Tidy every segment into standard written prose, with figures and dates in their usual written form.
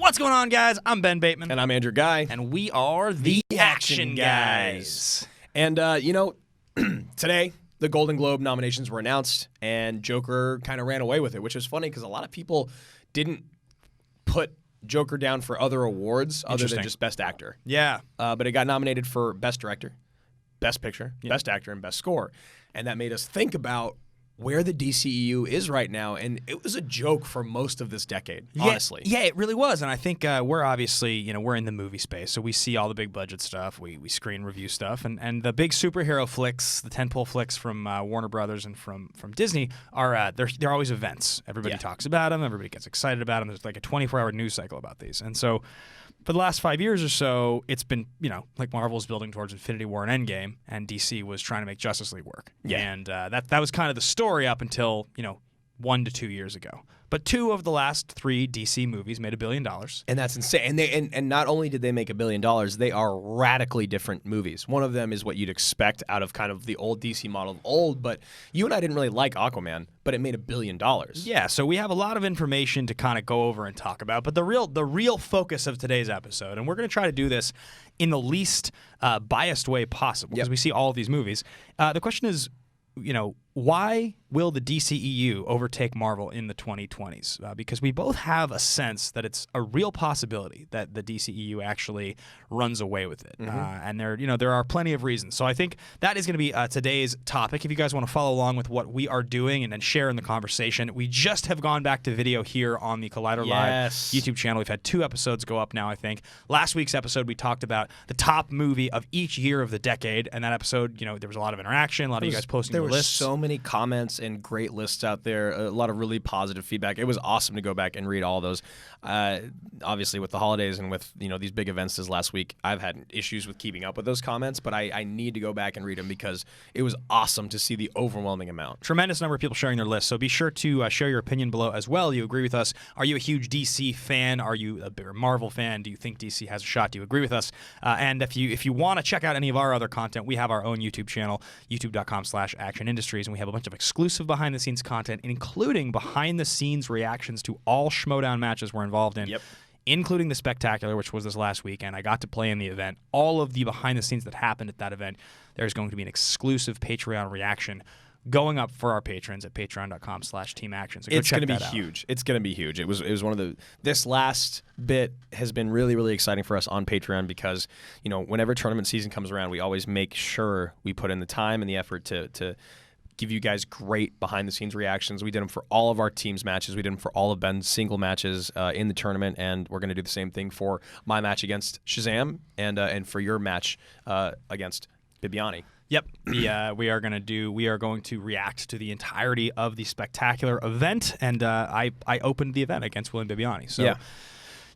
What's going on, guys? I'm Ben Bateman. And I'm Andrew Guy. And we are the Action Guys. And, today the Golden Globe nominations were announced, and Joker kind of ran away with it, which was funny because a lot of people didn't put Joker down for other awards other than just Best Actor. Yeah. But it got nominated for Best Director, Best Picture, Best Actor, and Best Score. And that made us think about where the DCEU is right now, and it was a joke for most of this decade, honestly. Yeah, it really was, and I think we're obviously, we're in the movie space, so we see all the big budget stuff, we screen review stuff, and the big superhero flicks, the tentpole flicks from Warner Brothers and from Disney are they're always events. Everybody talks about them, everybody gets excited about them. There's like a 24-hour news cycle about these, and so for the last 5 years or so, it's been, like Marvel's building towards Infinity War and Endgame, and DC was trying to make Justice League work. Yeah. And that was kind of the story up until, 1 to 2 years ago. But 2 of the last 3 DC movies made $1 billion. And that's insane. And not only did they make $1 billion, they are radically different movies. One of them is what you'd expect out of kind of the old DC model of old, but you and I didn't really like Aquaman, but it made $1 billion. Yeah, so we have a lot of information to kind of go over and talk about. But the real focus of today's episode, and we're going to try to do this in the least biased way possible, because we see all of these movies. The question is, why will the DCEU overtake Marvel in the 2020s? Because we both have a sense that it's a real possibility that the DCEU actually runs away with it. And there are plenty of reasons. So I think that is going to be today's topic. If you guys want to follow along with what we are doing and then share in the conversation, we just have gone back to video here on the Collider Live YouTube channel. We've had 2 episodes go up now, I think. Last week's episode, we talked about the top movie of each year of the decade. And that episode, there was a lot of interaction, a lot of you guys posting the lists. So many comments and great lists out there, a lot of really positive feedback. It was awesome to go back and read all those. Obviously, with the holidays and with these big events this last week, I've had issues with keeping up with those comments, but I need to go back and read them because it was awesome to see the overwhelming amount. Tremendous number of people sharing their lists, so be sure to share your opinion below as well. Do you agree with us? Are you a huge DC fan? Are you a bigger Marvel fan? Do you think DC has a shot? Do you agree with us? And if you want to check out any of our other content, we have our own YouTube channel, youtube.com/actionindustries, and we have a bunch of exclusive behind-the-scenes content, including behind-the-scenes reactions to all Schmodown matches we're involved in, including the Spectacular, which was this last weekend. I got to play in the event. All of the behind-the-scenes that happened at that event, there's going to be an exclusive Patreon reaction going up for our patrons at patreon.com/teamaction. So it's going to be huge. It's going to be huge. It was one of the. This last bit has been really, really exciting for us on Patreon because whenever tournament season comes around, we always make sure we put in the time and the effort to give you guys great behind-the-scenes reactions. We did them for all of our teams' matches. We did them for all of Ben's single matches in the tournament, and we're going to do the same thing for my match against Shazam and for your match against Bibiani. Yep, we are going to react to the entirety of the Spectacular event, and I opened the event against William Bibiani. So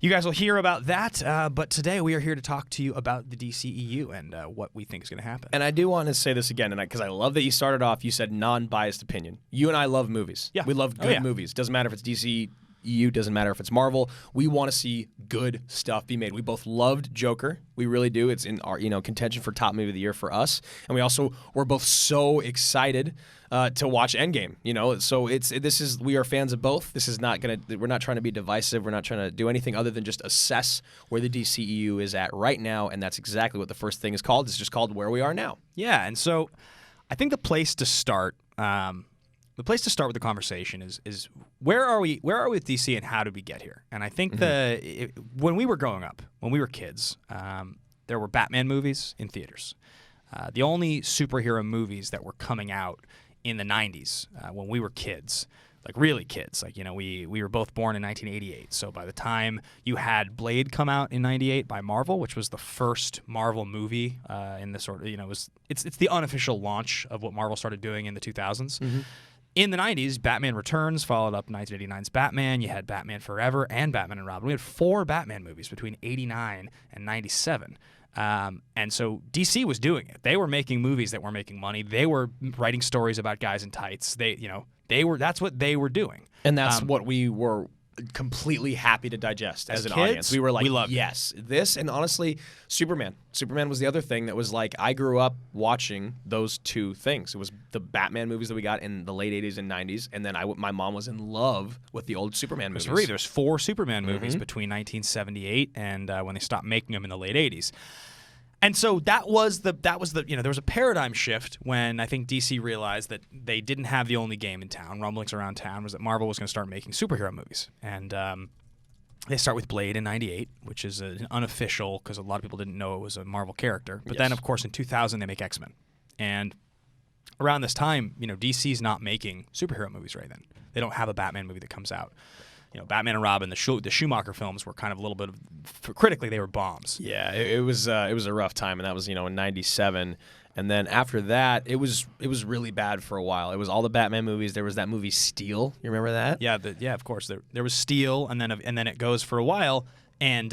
you guys will hear about that, but today we are here to talk to you about the DCEU and what we think is going to happen. And I do want to say this again, because I love that you started off, you said non-biased opinion. You and I love movies. Yeah. We love good movies. Doesn't matter if it's DCEU, doesn't matter if it's Marvel. We want to see good stuff be made. We both loved Joker. We really do. It's in our contention for top movie of the year for us. And we're both so excited to watch Endgame. So we are fans of both. We're not trying to be divisive. We're not trying to do anything other than just assess where the DCEU is at right now, and that's exactly what the first thing is called. It's just called Where We Are Now. Yeah, and so I think the place to start with the conversation is where are we with DC and how did we get here? And I think when we were growing up, when we were kids, there were Batman movies in theaters. The only superhero movies that were coming out in the 90s when we were kids, like really kids, we were both born in 1988. So by the time you had Blade come out in 98 by Marvel, which was the first Marvel movie in the sort of, it's the unofficial launch of what Marvel started doing in the 2000s. In the 90s, Batman Returns followed up 1989's Batman. You had Batman Forever and Batman and Robin. We had 4 Batman movies between 89 and 97. And so DC was doing it. They were making movies that were making money. They were writing stories about guys in tights. That's what they were doing. And that's what we were completely happy to digest as an kids, audience. We were like, we loved it. yes, this, and honestly, Superman. Superman was the other thing that was like, I grew up watching those two things. It was the Batman movies that we got in the late 80s and 90s, and then my mom was in love with the old Superman movies. There's 4 Superman movies between 1978 and when they stopped making them in the late 80s. And so that was the there was a paradigm shift when I think DC realized that they didn't have the only game in town, rumblings around town, was that Marvel was going to start making superhero movies. And they start with Blade in 98, which is an unofficial, because a lot of people didn't know it was a Marvel character. But then, of course, in 2000, they make X-Men. And around this time, DC's not making superhero movies right then. They don't have a Batman movie that comes out. Batman and Robin, the Schumacher films were kind of a little bit of, critically, they were bombs. Yeah, it was a rough time, and that was in '97, and then after that, it was really bad for a while. It was all the Batman movies. There was that movie Steel. You remember that? Yeah, of course. There was Steel, and then it goes for a while, and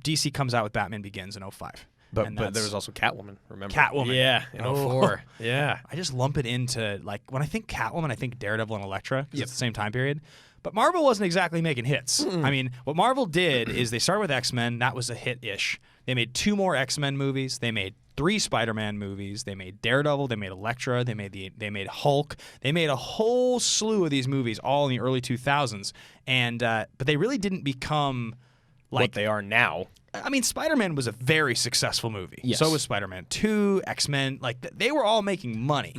DC comes out with Batman Begins in 05. But there was also Catwoman, remember? Catwoman. Yeah, in 04. Yeah. I just lump it into, when I think Catwoman, I think Daredevil and Elektra, because it's the same time period. But Marvel wasn't exactly making hits. I mean, what Marvel did is they started with X-Men. That was a hit-ish. They made 2 more X-Men movies. They made 3 Spider-Man movies. They made Daredevil. They made Elektra. They made Hulk. They made a whole slew of these movies all in the early 2000s. And but they really didn't become what they are now. I mean, Spider-Man was a very successful movie. Yes. So was Spider-Man 2, X-Men. They were all making money.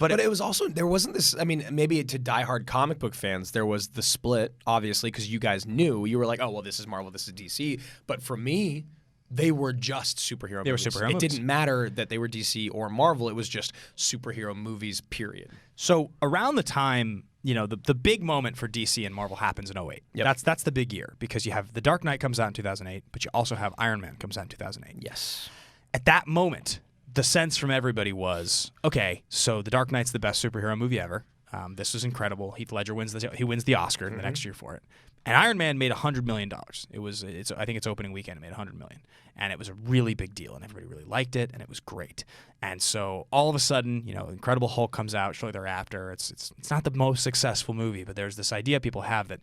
But it was also, there wasn't this, I mean, maybe to diehard comic book fans, there was the split, obviously, because you guys knew. You were like, oh, well, this is Marvel, this is DC. But for me, they were just superhero movies. They were superhero movies. It didn't matter that they were DC or Marvel. It was just superhero movies, period. So around the time, the big moment for DC and Marvel happens in 08. Yep. That's the big year, because you have The Dark Knight comes out in 2008, but you also have Iron Man comes out in 2008. Yes. At that moment, the sense from everybody was, okay, so The Dark Knight's the best superhero movie ever. This was incredible. Heath Ledger wins the Oscar the next year for it. And Iron Man made $100 million. I think its opening weekend it made $100 million. And it was a really big deal, and everybody really liked it, and it was great. And so all of a sudden, Incredible Hulk comes out shortly thereafter. It's not the most successful movie, but there's this idea people have that,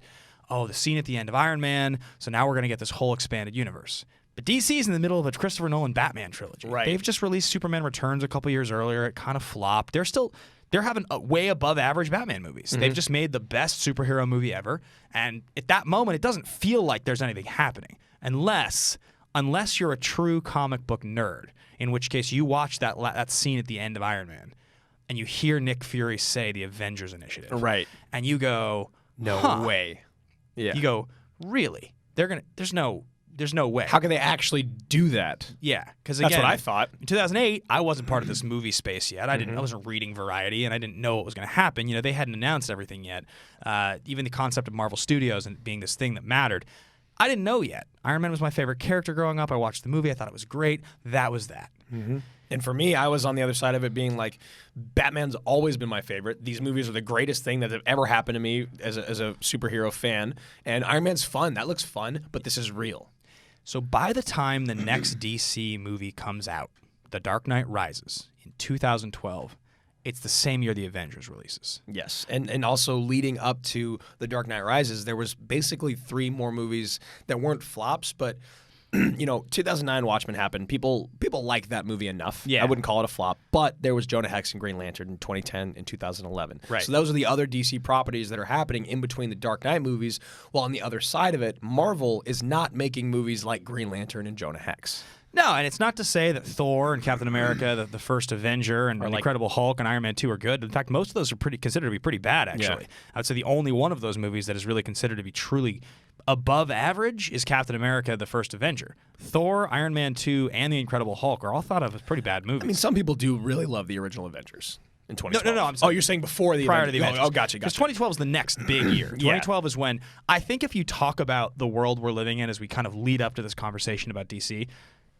oh, the scene at the end of Iron Man, so now we're going to get this whole expanded universe. But DC's in the middle of a Christopher Nolan Batman trilogy. Right. They've just released Superman Returns a couple years earlier. It kind of flopped. They're having way above average Batman movies. They've just made the best superhero movie ever. And at that moment, it doesn't feel like there's anything happening. Unless you're a true comic book nerd, in which case you watch that scene at the end of Iron Man and you hear Nick Fury say the Avengers Initiative. Right. And you go, no way. Yeah. You go, really? There's no way. How can they actually do that? Yeah, because again, that's what I thought. In 2008, I wasn't part of this movie space yet. I wasn't reading Variety, and I didn't know what was going to happen. They hadn't announced everything yet. Even the concept of Marvel Studios and being this thing that mattered, I didn't know yet. Iron Man was my favorite character growing up. I watched the movie. I thought it was great. That was that. And for me, I was on the other side of it being like, Batman's always been my favorite. These movies are the greatest thing that have ever happened to me as a superhero fan. And Iron Man's fun. That looks fun, but this is real. So by the time the next DC movie comes out, The Dark Knight Rises, in 2012, it's the same year The Avengers releases. Yes, and also leading up to The Dark Knight Rises, there was basically 3 more movies that weren't flops, but 2009 Watchmen happened. People liked that movie enough. Yeah. I wouldn't call it a flop, but there was Jonah Hex and Green Lantern in 2010 and 2011. Right. So those are the other DC properties that are happening in between the Dark Knight movies, while on the other side of it, Marvel is not making movies like Green Lantern and Jonah Hex. No, and it's not to say that Thor and Captain America, the first Avenger, and Incredible Hulk and Iron Man 2 are good. In fact, most of those are considered to be pretty bad, actually. Yeah. I would say the only one of those movies that is really considered to be truly above average is Captain America, the first Avenger. Thor, Iron Man 2, and the Incredible Hulk are all thought of as pretty bad movies. I mean, some people do really love the original Avengers. In 2012. No. I'm saying you're saying before the prior to the Avengers. Oh, gotcha. Because 2012 is the next big year. 2012 is when I think if you talk about the world we're living in as we kind of lead up to this conversation about DC,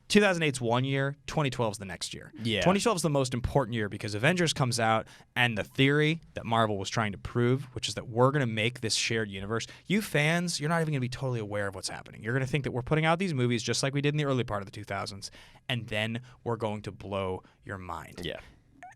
2008's one year, 2012 is the next year. Yeah. 2012 is the most important year because Avengers comes out, and the theory that Marvel was trying to prove, which is that we're going to make this shared universe. You fans, you're not even going to be totally aware of what's happening. You're going to think that we're putting out these movies just like we did in the early part of the 2000s, and then we're going to blow your mind. Yeah.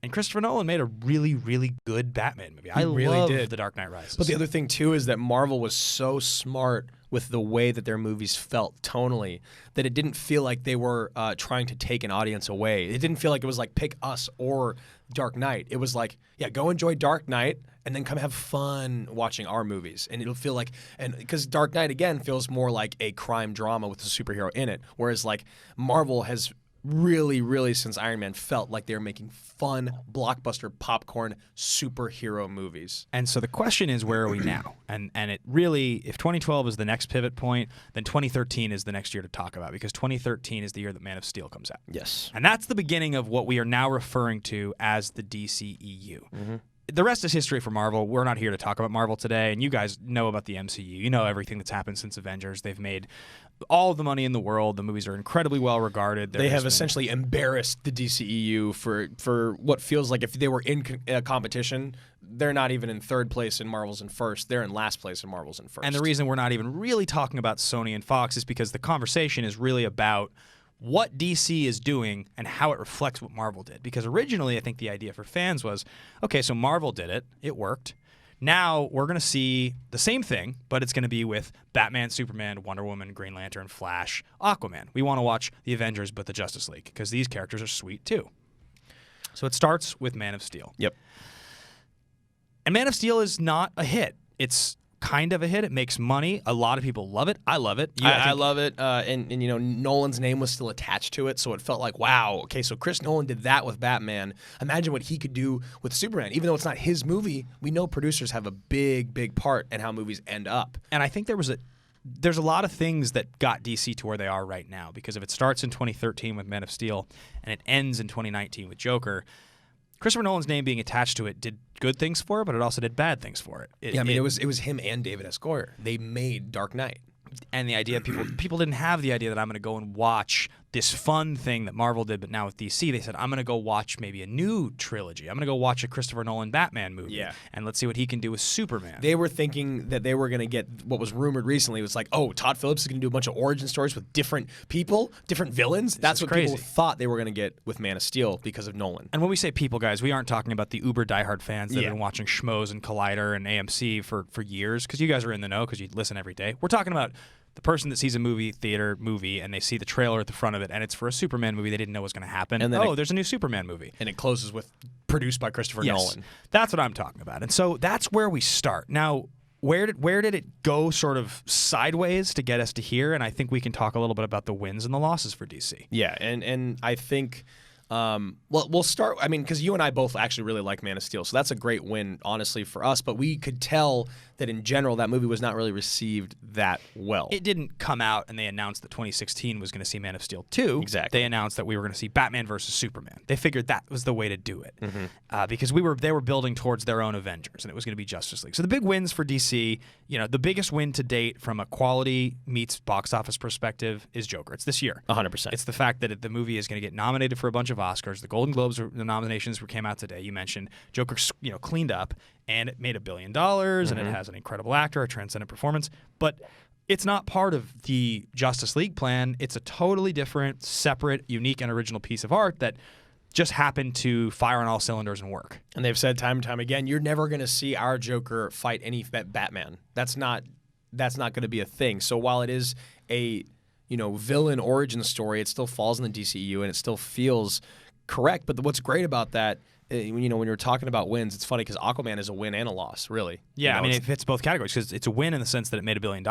And Christopher Nolan made a really, really good Batman movie. I really love did. The Dark Knight Rises. But the other thing, too, is that Marvel was so smart with the way that their movies felt tonally that it didn't feel like they were trying to take an audience away. It didn't feel like it was like pick us or Dark Knight. It was like, yeah, go enjoy Dark Knight and then come have fun watching our movies. And it'll feel like, and because Dark Knight, again, feels more like a crime drama with a superhero in it. Whereas like Marvel has really, really, since Iron Man, felt like they were making fun, blockbuster, popcorn, superhero movies. And so the question is, where are we now? And it really, if 2012 is the next pivot point, then 2013 is the next year to talk about, because 2013 is the year that Man of Steel comes out. Yes. And that's the beginning of what we are now referring to as the DCEU. The rest is history for Marvel. We're not here to talk about Marvel today, and you guys know about the MCU. You know everything that's happened since Avengers. They've made all the money in the world. The movies are incredibly well regarded. They have essentially embarrassed the DCEU for what feels like if they were in competition, they're not even in third place and Marvel's in first. They're in last place and Marvel's in first. And the reason we're not even really talking about Sony and Fox is because the conversation is really about what DC is doing and how it reflects what Marvel did. Because originally, I think the idea for fans was, okay, so Marvel did it. It worked. Now we're going to see the same thing, but it's going to be with Batman, Superman, Wonder Woman, Green Lantern, Flash, Aquaman. We want to watch the Avengers, but the Justice League, because these characters are sweet too. So it starts with Man of Steel. Yep. And Man of Steel is not a hit. It's kind of a hit. It makes money. A lot of people love it. I love it. I love it. And you know, Nolan's name was still attached to it, so it felt like, wow, okay, so Chris Nolan did that with Batman. Imagine what he could do with Superman. Even though it's not his movie, we know producers have a big, big part in how movies end up. And I think there's a lot of things that got DC to where they are right now, because if it starts in 2013 with Man of Steel and it ends in 2019 with Joker, Christopher Nolan's name being attached to it did good things for it, but it also did bad things for it. It was him and David S. Goyer. They made Dark Knight. And the idea, people didn't have the idea that I'm going to go and watch this fun thing that Marvel did, but now with DC, they said, I'm going to go watch maybe a new trilogy. I'm going to go watch a Christopher Nolan Batman movie, and let's see what he can do with Superman. They were thinking that they were going to get what was rumored recently. It was like, oh, Todd Phillips is going to do a bunch of origin stories with different people, different villains. That's what people thought they were going to get with Man of Steel because of Nolan. And when we say people, guys, we aren't talking about the uber diehard fans that have been watching Schmoes and Collider and AMC for years, because you guys are in the know because you listen every day. We're talking about the person that sees a movie and they see the trailer at the front of it, and it's for a Superman movie they didn't know was going to happen. And then there's a new Superman movie. And it closes with produced by Christopher Nolan. That's what I'm talking about. And so that's where we start. Now, where did it go sort of sideways to get us to here? And I think we can talk a little bit about the wins and the losses for DC. Yeah, and I think we'll start, I mean, because you and I both actually really like Man of Steel, so that's a great win, honestly, for us. But we could tell that in general, that movie was not really received that well. It didn't come out and they announced that 2016 was going to see Man of Steel 2. Exactly. They announced that we were going to see Batman versus Superman. They figured that was the way to do it, because they were building towards their own Avengers, and it was going to be Justice League. So the big wins for DC, the biggest win to date from a quality meets box office perspective is Joker. It's this year. 100%. It's the fact that the movie is going to get nominated for a bunch of Oscars. The Golden Globes, the nominations came out today. You mentioned Joker, cleaned up, and it made $1 billion, and it has an incredible actor, a transcendent performance. But it's not part of the Justice League plan. It's a totally different, separate, unique, and original piece of art that just happened to fire on all cylinders and work. And they've said time and time again, you're never going to see our Joker fight any Batman. That's not going to be a thing. So while it is a villain origin story, it still falls in the DCEU, and it still feels correct. But what's great about that, when you're talking about wins, it's funny because Aquaman is a win and a loss, really. Yeah, it fits both categories because it's a win in the sense that it made $1 billion.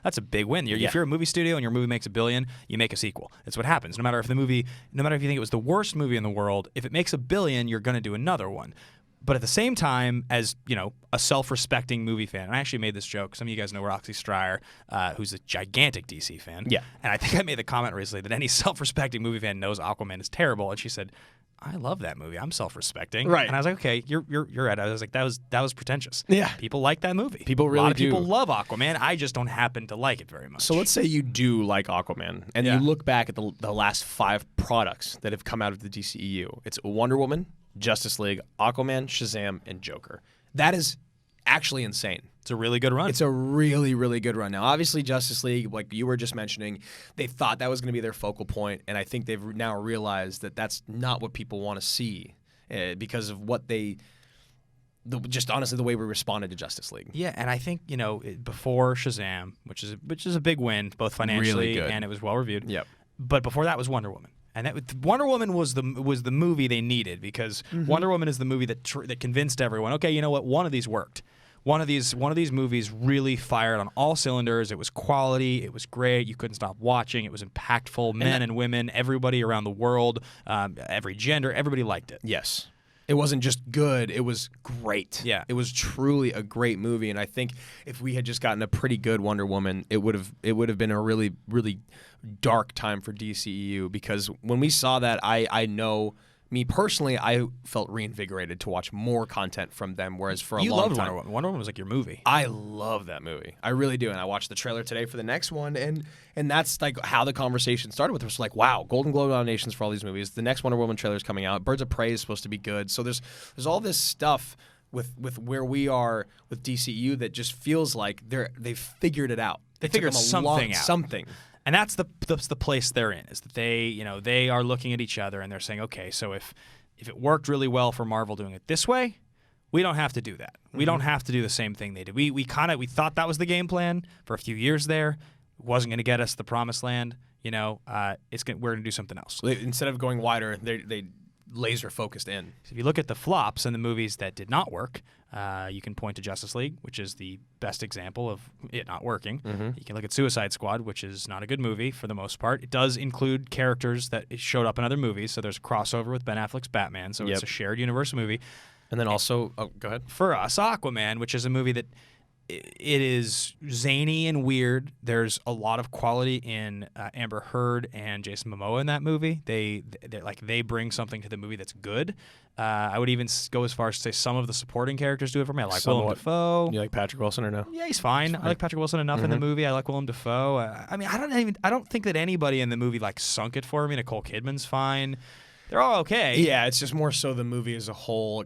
That's a big win. If you're a movie studio and your movie makes $1 billion, you make a sequel. It's what happens. No matter if you think it was the worst movie in the world, if it makes $1 billion, you're going to do another one. But at the same time, as a self-respecting movie fan, and I actually made this joke. Some of you guys know Roxy Stryer, who's a gigantic DC fan. Yeah. And I think I made the comment recently that any self-respecting movie fan knows Aquaman is terrible, and she said, I love that movie. I'm self-respecting. Right. And I was like, okay, you're right. I was like, that was pretentious. Yeah. People like that movie. People really do. A lot of people love Aquaman. I just don't happen to like it very much. So let's say you do like Aquaman, and you look back at the last 5 products that have come out of the DCEU. It's Wonder Woman, Justice League, Aquaman, Shazam, and Joker. That is actually insane. It's a really good run. It's a really, really good run. Now, obviously, Justice League, like you were just mentioning, they thought that was going to be their focal point, and I think they've now realized that that's not what people want to see. because of what just honestly the way we responded to Justice League. Yeah, and I think before Shazam, which is a big win both financially really and it was well reviewed. Yep. But before that was Wonder Woman, and Wonder Woman was the movie they needed because Wonder Woman is the movie that convinced everyone. Okay, you know what? One of these worked. One of these movies really fired on all cylinders. It was quality. It was great. You couldn't stop watching. It was impactful. Men and women, everybody around the world, every gender, everybody liked it. Yes. It wasn't just good, it was great. Yeah. It was truly a great movie, and I think if we had just gotten a pretty good Wonder Woman, it would have been a really, really dark time for DCEU, because when we saw that, I know, me personally, I felt reinvigorated to watch more content from them, whereas for a long time... You loved Wonder Woman. Wonder Woman was like your movie. I love that movie. I really do, and I watched the trailer today for the next one, and that's like how the conversation started with us. Like, wow, Golden Globe nominations for all these movies. The next Wonder Woman trailer is coming out. Birds of Prey is supposed to be good. So there's all this stuff with where we are with DCU that just feels like they've figured it out. They figured something out. Something. And that's the place they're in, is that they are looking at each other and they're saying, okay, so if it worked really well for Marvel doing it this way, we don't have to do that. We don't have to do the same thing they did. We thought that was the game plan for a few years there. It wasn't going to get us the promised land. We're going to do something else. Instead of going wider, they laser focused in. So if you look at the flops and the movies that did not work, you can point to Justice League, which is the best example of it not working. You can look at Suicide Squad, which is not a good movie for the most part. It does include characters that showed up in other movies, so there's a crossover with Ben Affleck's Batman, so it's a shared universe movie. And then also, go ahead. For us, Aquaman, which is a movie that it is zany and weird. There's a lot of quality in Amber Heard and Jason Momoa in that movie. They bring something to the movie that's good. I would even go as far as to say some of the supporting characters do it for me. I like Willem Dafoe. You like Patrick Wilson or no? Yeah, he's fine. I like Patrick Wilson enough in the movie. I like Willem Dafoe. I don't think that anybody in the movie sunk it for me. Nicole Kidman's fine. They're all okay. Yeah, it's just more so the movie as a whole.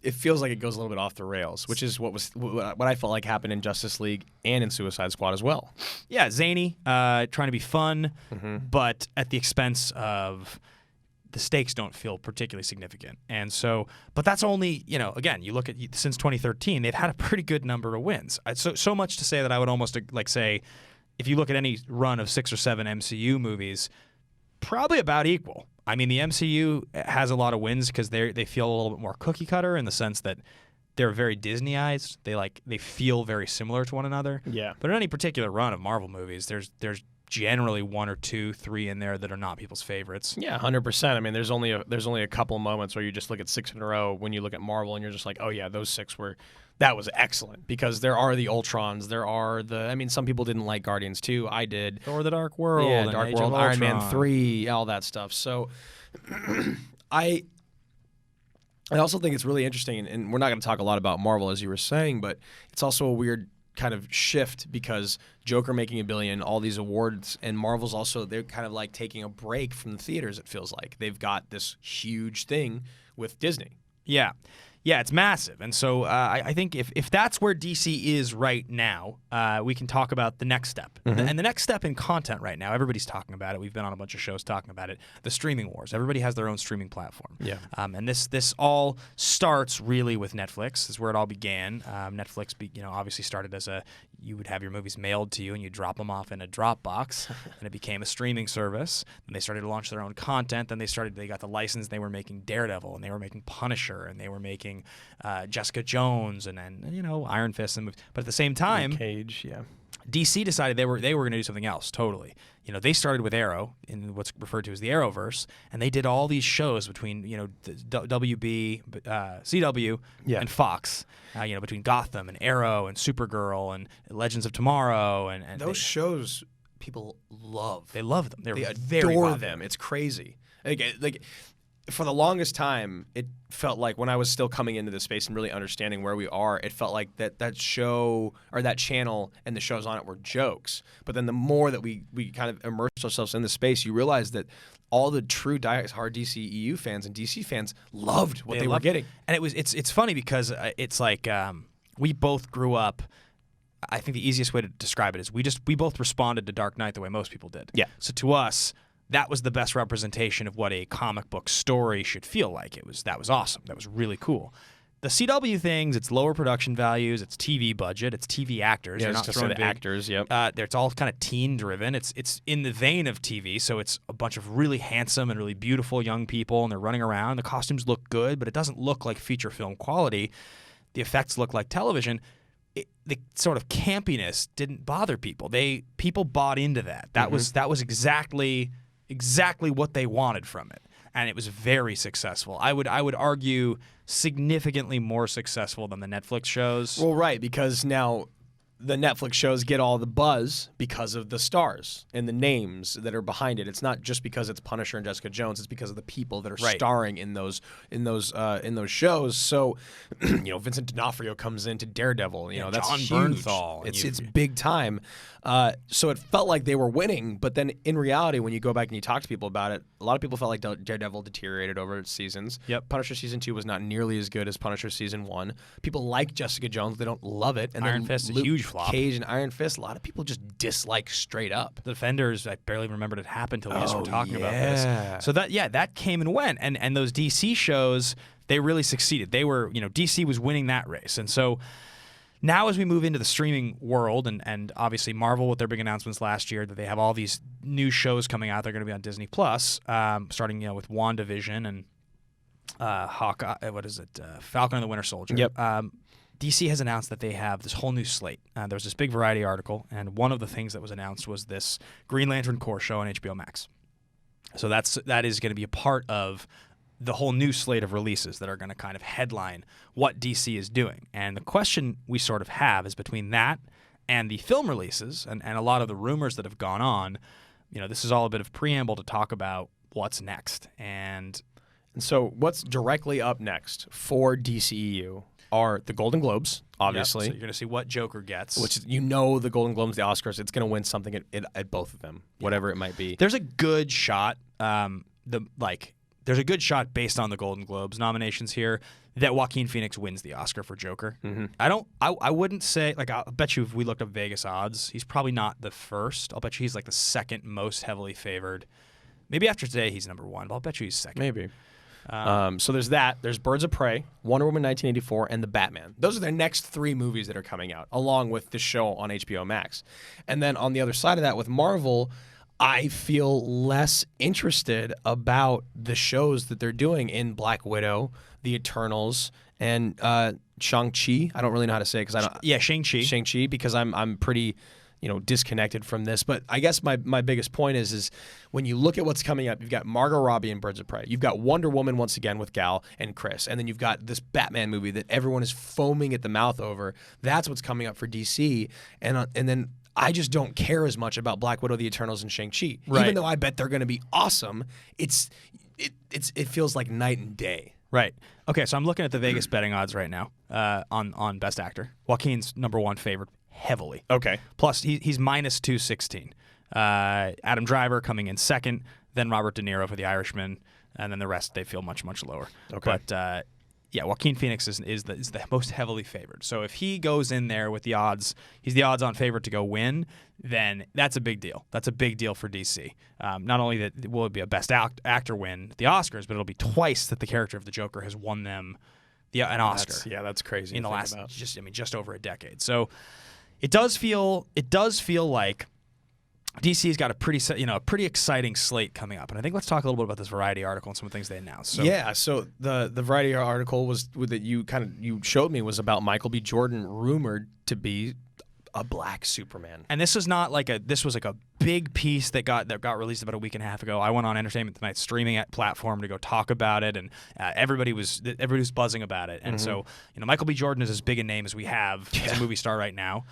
It feels like it goes a little bit off the rails, which is what I felt like happened in Justice League and in Suicide Squad as well. Yeah, zany, trying to be fun, but at the expense of the stakes don't feel particularly significant. And so, but that's only, again, you look at since 2013, they've had a pretty good number of wins. So much to say that I would almost say, if you look at any run of 6 or 7 MCU movies, probably about equal. I mean, the MCU has a lot of wins because they feel a little bit more cookie cutter in the sense that they're very Disneyized. They feel very similar to one another. Yeah. But in any particular run of Marvel movies, there's generally 1 or 2, 3 in there that are not people's favorites. Yeah, 100%. I mean, there's only a couple moments where you just look at 6 in a row when you look at Marvel and you're just like, oh yeah, those 6 that was excellent, because there are the Ultrons, some people didn't like Guardians 2, I did. Or the Dark World, yeah, Dark Age World, of Iron Ultron. Man 3, all that stuff. So I also think it's really interesting, and we're not going to talk a lot about Marvel as you were saying, but it's also a weird kind of shift because Joker making $1 billion, all these awards, and Marvel's also, they're kind of like taking a break from the theaters, it feels like. They've got this huge thing with Disney. Yeah. Yeah, it's massive. And so I think if that's where DC is right now, we can talk about the next step. And the next step in content right now, everybody's talking about it. We've been on a bunch of shows talking about it. The streaming wars. Everybody has their own streaming platform. Yeah. And this all starts really with Netflix. This is where it all began. Netflix, obviously started as you would have your movies mailed to you and you drop them off in a Dropbox, and it became a streaming service. And they started to launch their own content. Then they got the license. They were making Daredevil, and they were making Punisher, and they were making Jessica Jones, and then Iron Fist, but at the same time, Cage, yeah. DC decided they were going to do something else totally. They started with Arrow in what's referred to as the Arrowverse, and they did all these shows between the WB, CW, and Fox. Between Gotham and Arrow and Supergirl and Legends of Tomorrow, and those shows people love. They love them. They very adore popular. them. It's crazy. Like for the longest time, it felt like when I was still coming into this space and really understanding where we are, it felt like that show or that channel and the shows on it were jokes. But then the more that we kind of immersed ourselves in the space, you realize that all the true diehard DCEU fans and DC fans loved what they were getting. And it's funny because it's like we both grew up. I think the easiest way to describe it is we both responded to Dark Knight the way most people did. Yeah. So to us, that was the best representation of what a comic book story should feel like. That was awesome. That was really cool. The CW things, it's lower production values, it's TV budget, it's TV actors. Yeah, They're not throwing the actors. Yep. It's all kind of teen driven. It's in the vein of TV, so it's a bunch of really handsome and really beautiful young people, and they're running around. The costumes look good, but it doesn't look like feature film quality. The effects look like television. The sort of campiness didn't bother people. People bought into that. That was exactly what they wanted from it, and it was very successful. I would argue significantly more successful than the Netflix shows. Well, right, because now the Netflix shows get all the buzz because of the stars and the names that are behind it. It's not just because it's Punisher and Jessica Jones. It's because of the people that are starring in those shows. So, Vincent D'Onofrio comes into Daredevil. That's John huge. Bernthal. It's big time. So it felt like they were winning, but then in reality, when you go back and you talk to people about it, a lot of people felt like Daredevil deteriorated over its seasons. Yep. Punisher season 2 was not nearly as good as Punisher season 1. People like Jessica Jones; they don't love it. And Iron Fist is a huge flop. Cage and Iron Fist, a lot of people just dislike straight up. The Defenders, I barely remembered it happened until we just were talking about this. So that came and went, and those DC shows, they really succeeded. They were, DC was winning that race, and so. Now, as we move into the streaming world, and obviously Marvel with their big announcements last year that they have all these new shows coming out, they're going to be on Disney Plus, starting with WandaVision and Hawkeye. Falcon and the Winter Soldier. Yep. DC has announced that they have this whole new slate. There was this big Variety article, and one of the things that was announced was this Green Lantern Corps show on HBO Max. So that is going to be a part of the whole new slate of releases that are going to kind of headline what DC is doing. And the question we sort of have is between that and the film releases and a lot of the rumors that have gone on, this is all a bit of preamble to talk about what's next. And so what's directly up next for DCEU are the Golden Globes, obviously. Yep, so you're going to see what Joker gets. Which, the Golden Globes, the Oscars, it's going to win something at both of them, whatever it might be. There's a good shot, there's a good shot based on the Golden Globes nominations here that Joaquin Phoenix wins the Oscar for Joker. Mm-hmm. I wouldn't say, I'll bet you if we looked up Vegas odds, he's probably not the first. I'll bet you he's the second most heavily favored. Maybe after today he's number one, but I'll bet you he's second. Maybe. So there's that. There's Birds of Prey, Wonder Woman 1984, and The Batman. Those are the next 3 movies that are coming out, along with the show on HBO Max. And then on the other side of that, with Marvel, I feel less interested about the shows that they're doing in Black Widow, The Eternals, and Shang-Chi. I don't really know how to say it because I don't. Yeah, Shang-Chi. Shang-Chi, because I'm pretty disconnected from this. But I guess my biggest point is when you look at what's coming up, you've got Margot Robbie in Birds of Prey. You've got Wonder Woman once again with Gal and Chris. And then you've got this Batman movie that everyone is foaming at the mouth over. That's what's coming up for DC. And then I just don't care as much about Black Widow, The Eternals, and Shang-Chi. Right. Even though I bet they're going to be awesome, it feels like night and day. Right. Okay, so I'm looking at the Vegas betting odds right now on Best Actor. Joaquin's number one favorite heavily. Okay. Plus, he's minus 216. Adam Driver coming in second, then Robert De Niro for The Irishman, and then the rest they feel much, much lower. Okay. But Joaquin Phoenix is the most heavily favored. So if he goes in there with the odds, he's the odds-on favorite to go win, then that's a big deal. That's a big deal for DC. Not only that will it be a Best Actor win at the Oscars, but it'll be twice that the character of the Joker has won them an Oscar. That's crazy. In the last just over a decade. So it does feel like DC's got a pretty exciting slate coming up, and I think let's talk a little bit about this Variety article and some of the things they announced. So the Variety article that you showed me was about Michael B. Jordan rumored to be a black Superman. And this is not this was a big piece that got released about a week and a half ago. I went on Entertainment Tonight's streaming platform to go talk about it, and everybody was buzzing about it. And so Michael B. Jordan is as big a name as we have as a movie star right now.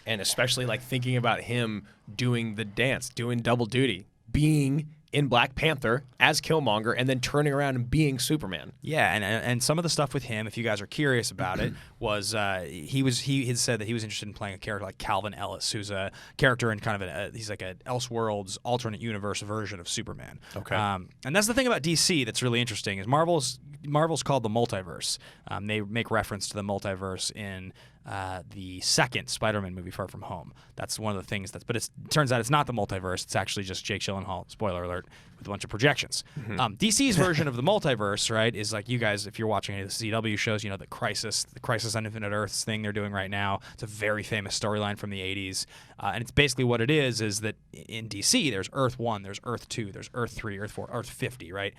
And especially thinking about him doing the dance, doing double duty, being in Black Panther as Killmonger, and then turning around and being Superman. Yeah, and some of the stuff with him, if you guys are curious about it, was he had said that he was interested in playing a character like Calvin Ellis, who's a character in kind of he's like an Elseworlds alternate universe version of Superman. Okay. And that's the thing about DC that's really interesting is Marvel's called the multiverse. They make reference to the multiverse in the second Spider-Man movie, Far From Home. That's one of the things but it turns out it's not the multiverse. It's actually just Jake Gyllenhaal, spoiler alert, with a bunch of projections. DC's version of the multiverse, right, is like, you guys, if you're watching any of the CW shows, you know the Crisis on Infinite Earths thing they're doing right now. It's a very famous storyline from the 80s. And it's basically what it is that in DC, there's Earth 1, there's Earth 2, there's Earth 3, Earth 4, Earth 50, right?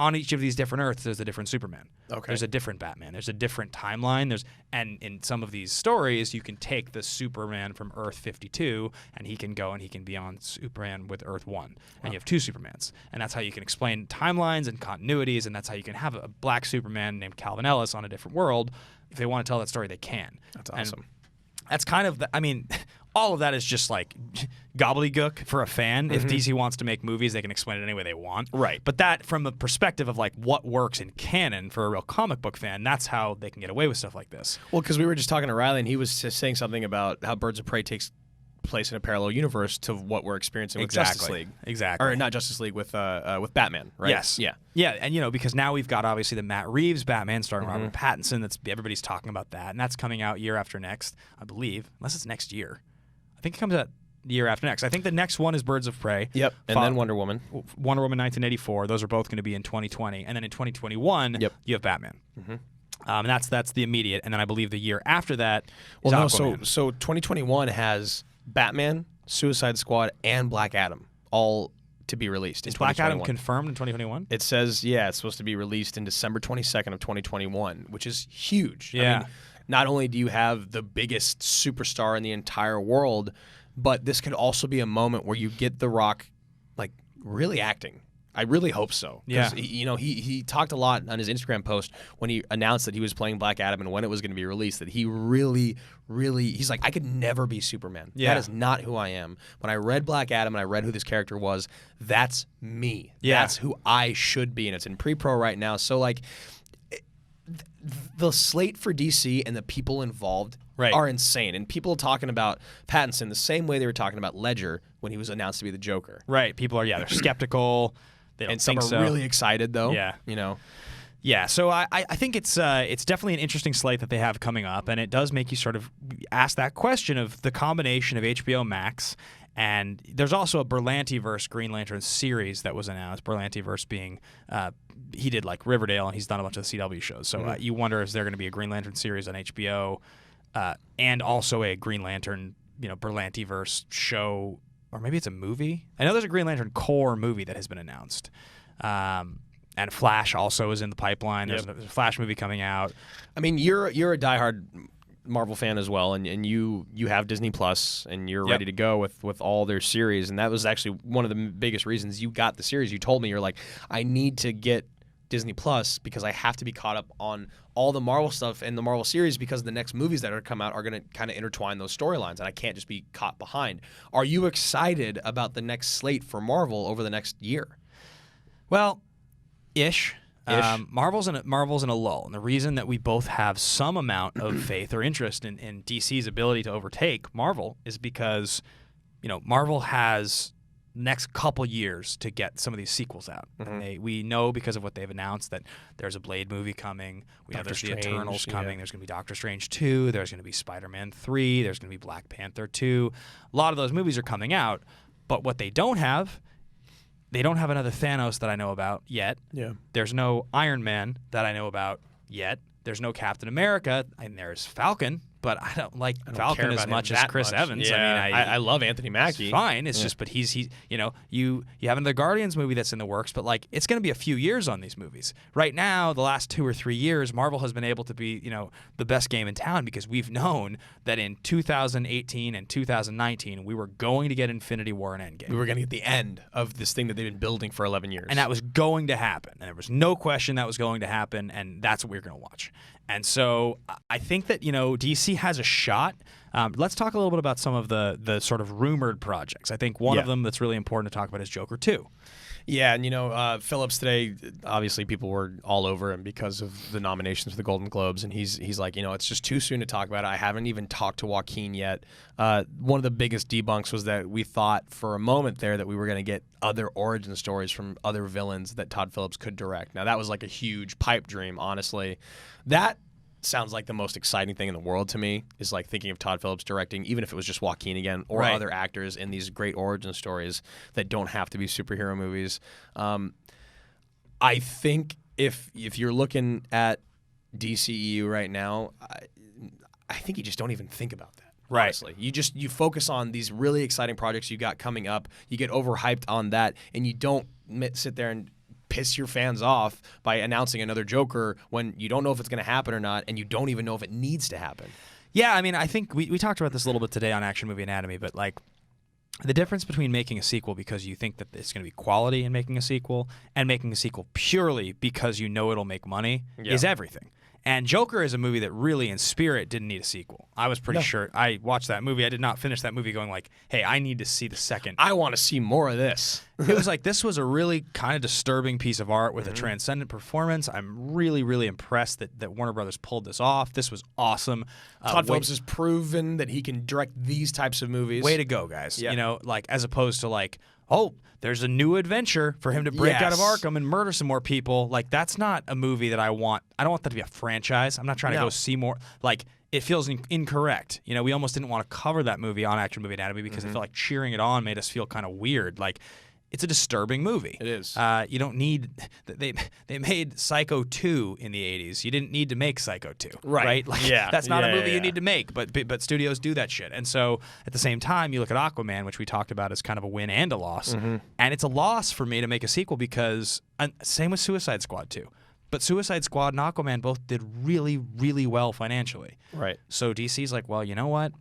On each of these different Earths, there's a different Superman. Okay. There's a different Batman. There's a different timeline. And in some of these stories, you can take the Superman from Earth 52, and he can go and he can be on Superman with Earth 1. And you have two Supermans. And that's how you can explain timelines and continuities, and that's how you can have a black Superman named Calvin Ellis on a different world. If they want to tell that story, they can. That's awesome. And that's kind of all of that is just like gobbledygook for a fan. If DC wants to make movies, they can explain it any way they want. Right. But that, from a perspective of like what works in canon for a real comic book fan, that's how they can get away with stuff like this. Well, because we were just talking to Riley, and he was just saying something about how Birds of Prey takes place in a parallel universe to what we're experiencing with Justice League. Exactly. Or not Justice League, with Batman, right? Yes. Yeah. Yeah, and because now we've got obviously the Matt Reeves Batman starring Robert Pattinson. Everybody's talking about that, and that's coming out year after next, I believe, unless it's next year. I think it comes out the year after next. I think the next one is Birds of Prey. Yep. And then Wonder Woman. Wonder Woman 1984. Those are both going to be in 2020, and then in 2021, you have Batman. And that's the immediate, and then I believe the year after that is Aquaman. So 2021 has Batman, Suicide Squad, and Black Adam all to be released. Is Black Adam confirmed in 2021? It says, it's supposed to be released in December 22nd of 2021, which is huge. Yeah. I mean, not only do you have the biggest superstar in the entire world, but this could also be a moment where you get The Rock, like, really acting. I really hope so. Yeah. He talked a lot on his Instagram post when he announced that he was playing Black Adam and when it was going to be released, that he really, he's like, I could never be Superman. Yeah. That is not who I am. When I read Black Adam and I read who this character was, that's me. Yeah. That's who I should be. And it's in pre-pro right now. So, like, the slate for DC and the people involved are insane. And people talking about Pattinson the same way they were talking about Ledger when he was announced to be the Joker. Right. People are, they're skeptical. They don't think some are really excited, though. Yeah. Yeah, so I think it's definitely an interesting slate that they have coming up, and it does make you sort of ask that question of the combination of HBO Max, and there's also a Berlantiverse Green Lantern series that was announced. Berlantiverse being he did like Riverdale, and he's done a bunch of the CW shows. So you wonder, is there going to be a Green Lantern series on HBO, and also a Green Lantern Berlantiverse show, or maybe it's a movie? I know there's a Green Lantern core movie that has been announced. And Flash also is in the pipeline. There's a Flash movie coming out. I mean, you're a diehard Marvel fan as well, and you have Disney Plus, and you're ready to go with all their series. And that was actually one of the biggest reasons you got the series. You told me, you're like, I need to get Disney Plus because I have to be caught up on all the Marvel stuff and the Marvel series, because the next movies that are come out are going to kind of intertwine those storylines, and I can't just be caught behind. Are you excited about the next slate for Marvel over the next year? Well, Ish. Marvel's in a lull, and the reason that we both have some amount of faith or interest in DC's ability to overtake Marvel is because, Marvel has next couple years to get some of these sequels out. And we know because of what they've announced that there's a Blade movie coming. There's the Eternals coming. There's going to be Doctor Strange 2. There's going to be Spider-Man 3. There's going to be Black Panther 2. A lot of those movies are coming out, but what they don't have. They don't have another Thanos that I know about yet. Yeah. There's no Iron Man that I know about yet. There's no Captain America, and there's Falcon, but I don't like Falcon as much as Chris Evans. Yeah. I mean, I love Anthony Mackie. It's fine. It's just, but he's you have another Guardians movie that's in the works, but like it's going to be a few years on these movies. Right now, the last 2 or 3 years, Marvel has been able to be the best game in town because we've known that in 2018 and 2019 we were going to get Infinity War and Endgame. We were going to get the end of this thing that they've been building for 11 years, and that was going to happen. And there was no question that was going to happen, and that's what we were going to watch. And so I think that DC has a shot. Let's talk a little bit about some of the sort of rumored projects. I think one of them that's really important to talk about is Joker 2. Yeah, and Phillips today, obviously people were all over him because of the nominations for the Golden Globes, and he's like, it's just too soon to talk about it. I haven't even talked to Joaquin yet. One of the biggest debunks was that we thought for a moment there that we were going to get other origin stories from other villains that Todd Phillips could direct. Now that was like a huge pipe dream, honestly. That sounds like the most exciting thing in the world to me, is like thinking of Todd Phillips directing, even if it was just Joaquin again or other actors in these great origin stories that don't have to be superhero movies. I think if you're looking at DCEU right now, I think you just don't even think about that. Right. Honestly, you focus on these really exciting projects you got coming up. You get overhyped on that, and you don't sit there and piss your fans off by announcing another Joker when you don't know if it's going to happen or not, and you don't even know if it needs to happen. Yeah, I mean, I think we talked about this a little bit today on Action Movie Anatomy, but like the difference between making a sequel because you think that it's going to be quality in making a sequel and making a sequel purely because you know it'll make money is everything. And Joker is a movie that really, in spirit, didn't need a sequel. I was pretty sure. I watched that movie. I did not finish that movie going like, hey, I need to see the second. I want to see more of this. It was like, this was a really kind of disturbing piece of art with a transcendent performance. I'm really, really impressed that Warner Brothers pulled this off. This was awesome. Todd Phillips has proven that he can direct these types of movies. Way to go, guys. You know, like, as opposed to like, oh, there's a new adventure for him to break out of Arkham and murder some more people. Like, that's not a movie that I want. I don't want that to be a franchise. I'm not trying to go see more. Like, it feels incorrect. You know, we almost didn't want to cover that movie on Action Movie Anatomy because it felt like cheering it on made us feel kind of weird. Like, it's a disturbing movie. It is. You don't need. They made Psycho 2 in the 80s. You didn't need to make Psycho 2. Right? Like, that's not a movie you need to make, but studios do that shit. And so at the same time, you look at Aquaman, which we talked about as kind of a win and a loss. And it's a loss for me to make a sequel because, same with Suicide Squad 2. But Suicide Squad and Aquaman both did really, really well financially. Right. So DC's like, well, you know what?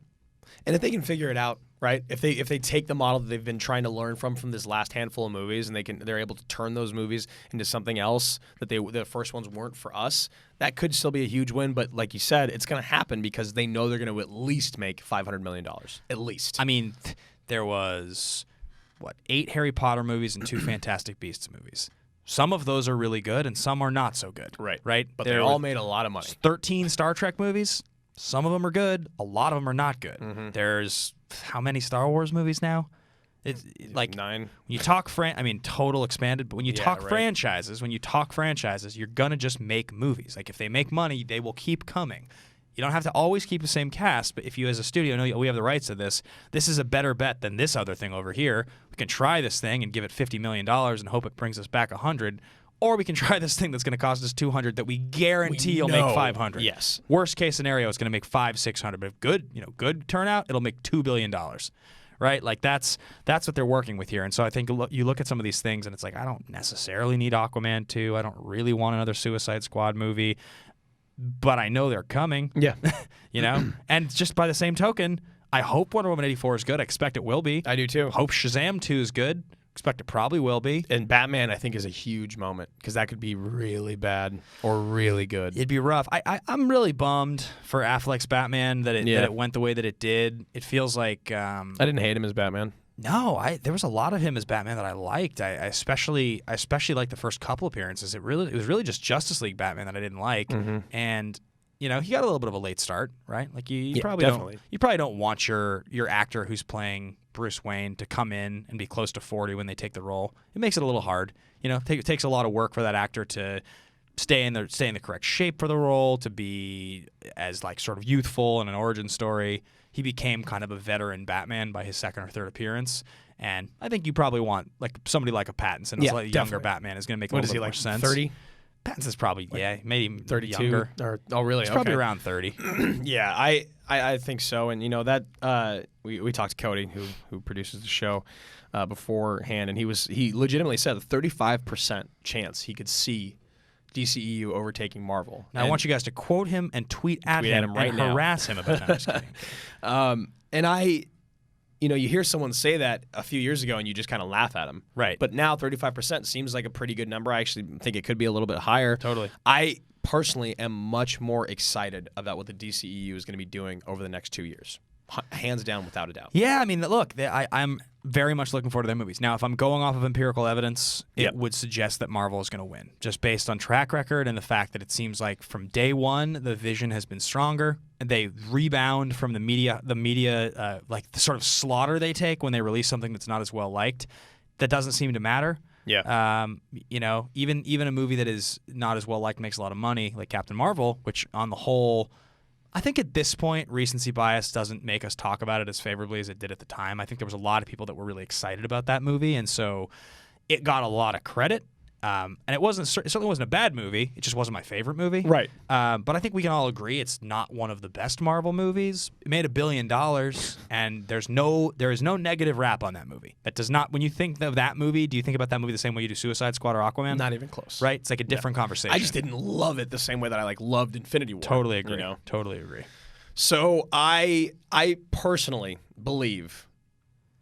And if they can figure it out, right? If they take the model that they've been trying to learn from this last handful of movies, and they're able to turn those movies into something else that the first ones weren't for us, that could still be a huge win. But like you said, it's going to happen because they know they're going to at least make $500 million. At least. I mean, there was 8 Harry Potter movies and 2 Fantastic Beasts movies. Some of those are really good, and some are not so good. Right. But they all made a lot of money. 13 Star Trek movies. Some of them are good. A lot of them are not good. There's how many Star Wars movies now? It's like 9. When you talk total expanded, but when you talk franchises, you're gonna just make movies. Like, if they make money, they will keep coming. You don't have to always keep the same cast, but if you as a studio know we have the rights to this is a better bet than this other thing over here. We can try this thing and give it $50 million and hope it brings us back 100. Or we can try this thing that's going to cost us 200 that we guarantee will make 500. Yes. Worst case scenario, it's going to make 500-600. But if good turnout, it'll make $2 billion. Right? Like, that's what they're working with here. And so I think you look at some of these things and it's like, I don't necessarily need Aquaman 2. I don't really want another Suicide Squad movie. But I know they're coming. Yeah. You know? And just by the same token, I hope Wonder Woman 84 is good. I expect it will be. I do too. Hope Shazam 2 is good. Expect it probably will be. And Batman, I think, is a huge moment because that could be really bad or really good. It'd be rough. I'm really bummed for Affleck's Batman that it went the way that it did. It feels like I didn't hate him as Batman. No, there was a lot of him as Batman that I liked. I especially liked the first couple appearances. It was really just Justice League Batman that I didn't like, and he got a little bit of a late start, right? Like you probably don't want your actor who's playing Bruce Wayne to come in and be close to 40 when they take the role. It makes it a little hard. It takes a lot of work for that actor to stay in the correct shape for the role, to be as like sort of youthful in an origin story. He became kind of a veteran Batman by his second or third appearance, and I think you probably want like somebody like a Pattinson as a younger Batman is going to make a little bit more sense. 30? Pattinson's probably maybe 32 younger. Oh, really? He's probably around 30. Yeah, I think so. And that we talked to Cody, who produces the show, beforehand, and he legitimately said a 35% chance he could see DCEU overtaking Marvel. Now I want you guys to quote him and tweet at him right and now. harass him about that. I'm just kidding. And you hear someone say that a few years ago and you just kind of laugh at them. Right. But now 35% seems like a pretty good number. I actually think it could be a little bit higher. Totally. I personally am much more excited about what the DCEU is going to be doing over the next 2 years. Hands down, without a doubt. Yeah, I mean, look, I'm very much looking forward to their movies. Now, if I'm going off of empirical evidence, it would suggest that Marvel is going to win, just based on track record and the fact that it seems like from day one, the vision has been stronger. They rebound from the media, like the sort of slaughter they take when they release something that's not as well liked. That doesn't seem to matter. Yeah. Even a movie that is not as well liked makes a lot of money, like Captain Marvel, which on the whole, I think at this point, recency bias doesn't make us talk about it as favorably as it did at the time. I think there was a lot of people that were really excited about that movie, and so it got a lot of credit. And it certainly wasn't a bad movie. It just wasn't my favorite movie. Right. But I think we can all agree it's not one of the best Marvel movies. It made $1 billion, and there is no negative rap on that movie. That does not. When you think of that movie, do you think about that movie the same way you do Suicide Squad or Aquaman? Not even close. Right. It's like a different conversation. I just didn't love it the same way that I loved Infinity War. Totally agree. Totally agree. So I personally believe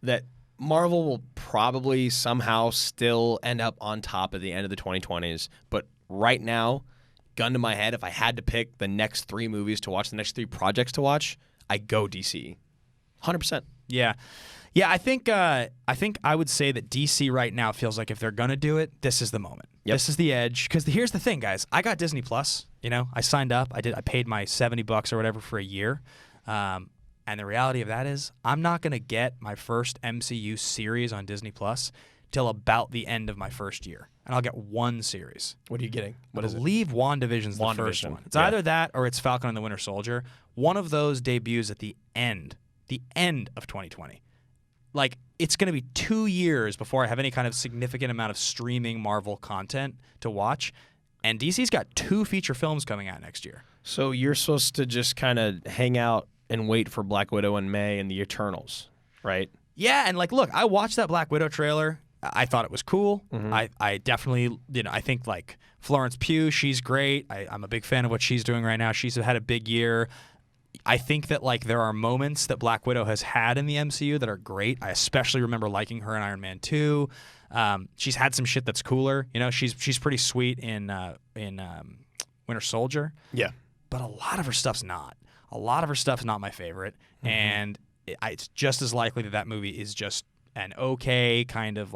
that Marvel will probably somehow still end up on top at the end of the 2020s. But right now, gun to my head, if I had to pick the next 3 movies to watch, the next 3 projects to watch, I go DC. 100%. Yeah. Yeah, I think I would say that DC right now feels like if they're going to do it, this is the moment. Yep. This is the edge. Because here's the thing, guys. I got Disney Plus. I signed up. I paid my $70 or whatever for a year. And the reality of that is I'm not going to get my first MCU series on Disney Plus till about the end of my first year. And I'll get one series. What are you getting? What is it? I believe WandaVision's the first one. It's either that or it's Falcon and the Winter Soldier. One of those debuts at the end of 2020. It's going to be 2 years before I have any kind of significant amount of streaming Marvel content to watch. And DC's got 2 feature films coming out next year. So you're supposed to just kind of hang out and wait for Black Widow in May and the Eternals, right? Yeah, and look, I watched that Black Widow trailer. I thought it was cool. Mm-hmm. I definitely, I think Florence Pugh, she's great. I'm a big fan of what she's doing right now. She's had a big year. I think that there are moments that Black Widow has had in the MCU that are great. I especially remember liking her in Iron Man 2. She's had some shit that's cooler. She's pretty sweet in Winter Soldier. Yeah, but a lot of her stuff's not. A lot of her stuff's not my favorite, and it's just as likely that movie is just an okay kind of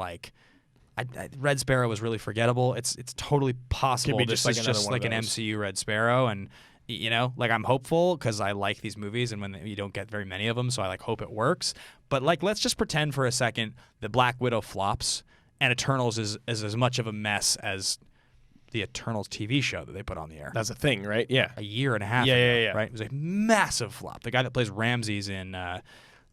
Red Sparrow was really forgettable. It's totally possible this is just an MCU Red Sparrow, and I'm hopeful because I like these movies, and when you don't get very many of them, so I hope it works. But let's just pretend for a second that Black Widow flops, and Eternals is as much of a mess as the Eternals TV show that they put on the air. That's a thing, right? Yeah. A year and a half ago, yeah. Right? It was a massive flop. The guy that plays Ramses in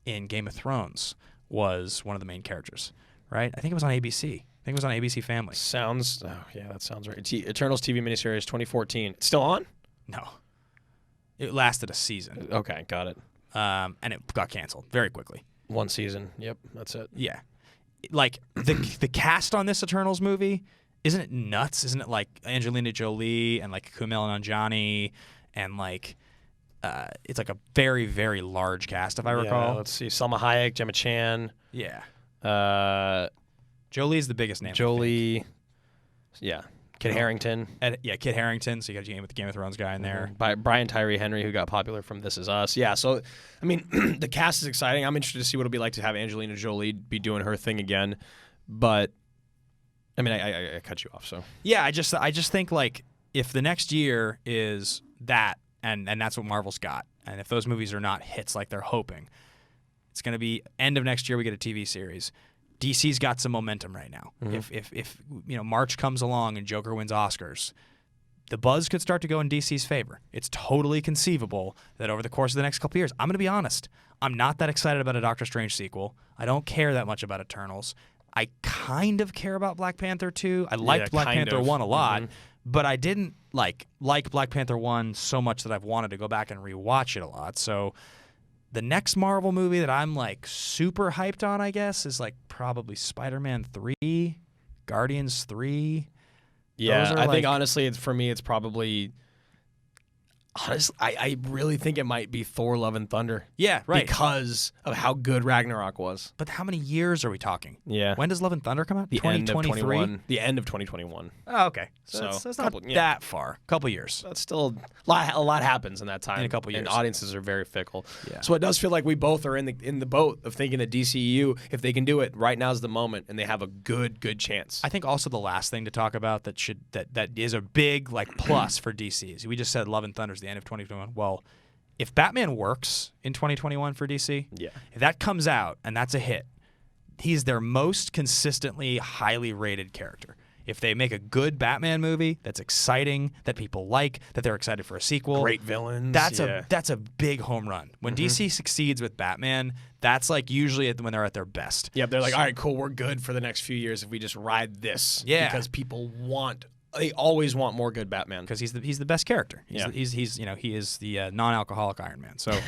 Game of Thrones was one of the main characters, right? I think it was on ABC. I think it was on ABC Family. That sounds right. Eternals TV miniseries 2014. It's still on? No. It lasted a season. Okay, got it. And it got canceled very quickly. One season. Yep, that's it. Yeah. The cast on this Eternals movie, isn't it nuts? Isn't it Angelina Jolie and Kumail Nanjiani and it's a very, very large cast if I recall. Let's see. Salma Hayek, Gemma Chan. Yeah. Jolie's the biggest name. Jolie. Yeah. Kit Harington. Kit Harington. So you got the Game of Thrones guy in there. Brian Tyree Henry, who got popular from This Is Us. Yeah, so, the cast is exciting. I'm interested to see what it'll be like to have Angelina Jolie be doing her thing again. But, I cut you off, so. Yeah, I just think, if the next year is that, and that's what Marvel's got, and if those movies are not hits like they're hoping, it's going to be end of next year we get a TV series. DC's got some momentum right now. Mm-hmm. If March comes along and Joker wins Oscars, the buzz could start to go in DC's favor. It's totally conceivable that over the course of the next couple of years, I'm going to be honest, I'm not that excited about a Doctor Strange sequel. I don't care that much about Eternals. I kind of care about Black Panther 2. I liked Black Panther 1 a lot, but I didn't like Black Panther 1 so much that I've wanted to go back and rewatch it a lot. So the next Marvel movie that I'm super hyped on, I guess, is probably Spider-Man 3, Guardians 3. Yeah, I think honestly, for me, it's probably. Honestly, I really think it might be Thor: Love and Thunder. Yeah, right. Because of how good Ragnarok was. But how many years are we talking? Yeah. When does Love and Thunder come out? The end of 2021. The end of 2021. Oh, okay. So that's not that far. Couple years. That's still a lot happens in that time. In a couple years. And audiences are very fickle. Yeah. So it does feel like we both are in the boat of thinking that DCEU, if they can do it, right now's the moment, and they have a good chance. I think also the last thing to talk about that is a big plus for DC is we just said Love and Thunder is the end of 2021. Well, if Batman works in 2021 for DC, yeah. If that comes out and that's a hit, he's their most consistently highly rated character. If they make a good Batman movie that's exciting, that people like, that they're excited for a sequel, great villains, that's a big home run. When DC succeeds with Batman, that's like usually when they're at their best. Yeah, they're like, all right, cool, we're good for the next few years if we just ride this. Yeah, because people they always want more good Batman because he's the best character. He's you know, he is the non-alcoholic Iron Man. So.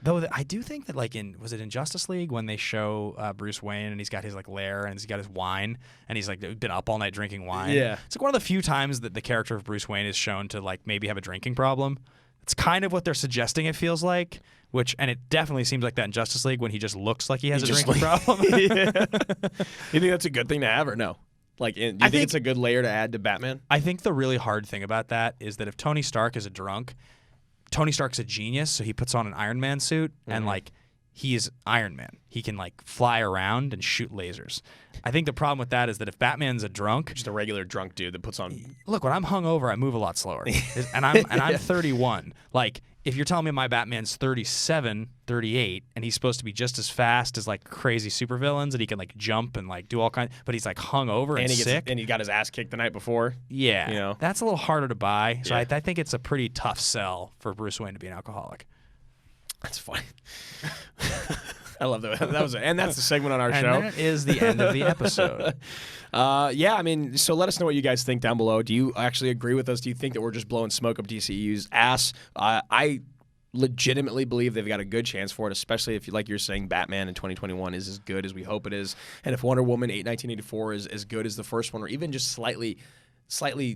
Though I do think that, like, was it in Justice League when they show Bruce Wayne and he's got his like lair and he's got his wine and he's like been up all night drinking wine. Yeah, it's like one of the few times that the character of Bruce Wayne is shown to like maybe have a drinking problem. It's kind of what they're suggesting. It feels like, and it definitely seems like that in Justice League when he just looks like he has a drinking problem. You think that's a good thing to have or no? Like, do you think it's a good layer to add to Batman? I think the really hard thing about that is that if Tony Stark is a drunk. Tony Stark's a genius, so he puts on an Iron Man suit, and like he is Iron Man. He can like fly around and shoot lasers. I think the problem with that is that if Batman's a drunk, just a regular drunk dude that puts on. Look, when I'm hungover, I move a lot slower, and I'm 31. Like, if you're telling me my Batman's 37, 38, and he's supposed to be just as fast as like crazy supervillains, and he can like jump and like do all kinds, but he's like hungover and sick, and he got his ass kicked the night before. Yeah, you know, that's a little harder to buy. So I think it's a pretty tough sell for Bruce Wayne to be an alcoholic. That's funny. I love that. And that's the segment on our show. And that is the end of the episode. Yeah, I mean, so let us know what you guys think down below. Do you actually agree with us? Do you think that we're just blowing smoke up DCEU's ass? I legitimately believe they've got a good chance for it, especially if, like you're saying, Batman in 2021 is as good as we hope it is. And if Wonder Woman 1984 is as good as the first one, or even just slightly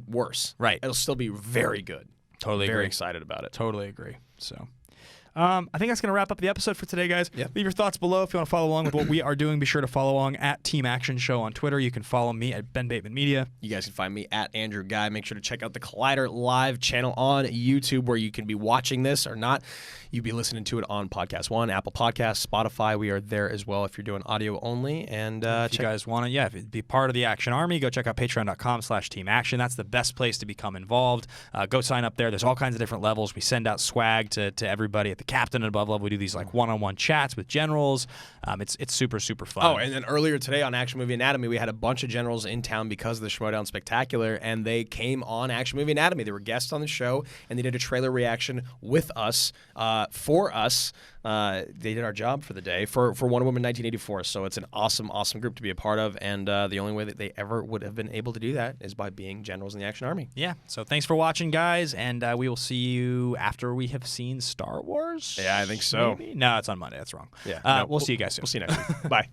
worse, right, it'll still be very good. Totally very agree. Excited about it. Totally agree. So. I think that's going to wrap up the episode for today, guys. Yep. Leave your thoughts below if you want to follow along with what we are doing. Be sure to follow along at Team Action Show on Twitter. You can follow me at Ben Bateman Media. You guys can find me at Andrew Guy. Make sure to check out the Collider Live channel on YouTube where you can be watching this or not. You'd be listening to it on Podcast One, Apple Podcasts, Spotify. We are there as well if you're doing audio only. And if you guys want to, if you'd be part of the Action Army, go check out patreon.com/Team Action. That's the best place to become involved. Go sign up there. There's all kinds of different levels. We send out swag to everybody at the captain and above level. We do these like one-on-one chats with generals. It's super, super fun. Oh, and then earlier today on Action Movie Anatomy, we had a bunch of generals in town because of the Schmoedown Spectacular, and they came on Action Movie Anatomy. They were guests on the show, and they did a trailer reaction with us, for us. They did our job for the day for Wonder Woman 1984. So it's an awesome, awesome group to be a part of, and the only way that they ever would have been able to do that is by being generals in the Action Army. Yeah. So thanks for watching, guys, and we will see you after we have seen Star Wars. Yeah, I think so. Maybe? No, it's on Monday. That's wrong. Yeah. We'll see you guys soon. We'll see you next week. Bye.